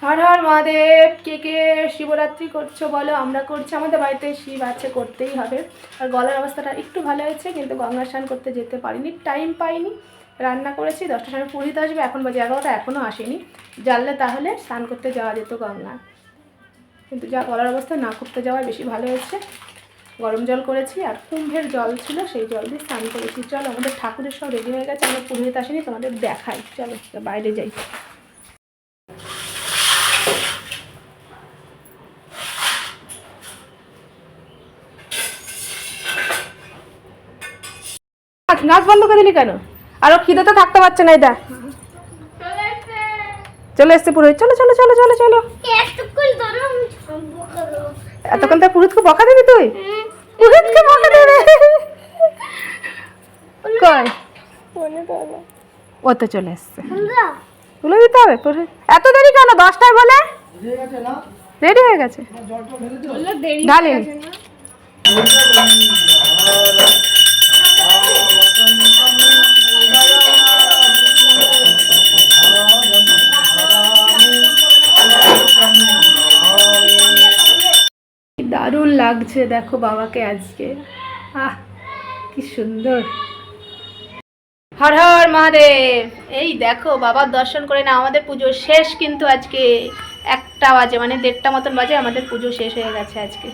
হর হর মহাদেব। কে কে শিবরাত্রি করছো বলো? আমরা করছি, আমাদের বাড়িতে শিব আছে, করতেই হবে। আর গলার অবস্থাটা একটু ভালো হয়েছে, কিন্তু গঙ্গা স্নান করতে যেতে পারিনি, টাইম পাইনি। রান্না করেছি, 10টার সময় পুরোহিত আসবে, এখন বাজে 11টা, এখনও আসেনি। জানলে তাহলে স্নান করতে যাওয়া যেত গঙ্গা, কিন্তু যা গলার অবস্থা, না করতে যাওয়া বেশি ভালো হয়েছে। গরম জল করেছি আর কুম্ভের জল ছিল, সেই জল দিয়ে স্নান করেছি। চলো, আমাদের ঠাকুরের সব রেডি হয়ে গেছে, আমরা পুরোহিত আসেনি, তোমাদের দেখাই। চলো বাইরে যাই। নাচ বন্ধ করে দিলি কেন? আরো খিদে তো থাকতে পারছে না। এটা চলে এসছে পুরোহিত। চলো চলো চলো চলো চলো। এতক্ষণ তার পুরোহিতকে বকা দিবি তুই? পুরোহিতকে বকা দেবে? কই ও তো চলে এসছে, তুলে দিতে হবে পুরোহিত। এত দেরি কেন? 10টায় বলে রেডি হয়ে গেছে। ঢালিনি। দারুণ লাগছে দেখো বাবাকে আজকে। আহ কি সুন্দর। হর হর মহাদেব। এই দেখো বাবার দর্শন করে না, আমাদের পুজো শেষ কিন্তু আজকে 1টা বাজে, মানে 1:30 মতন বাজে, আমাদের পুজো শেষ হয়ে গেছে আজকে।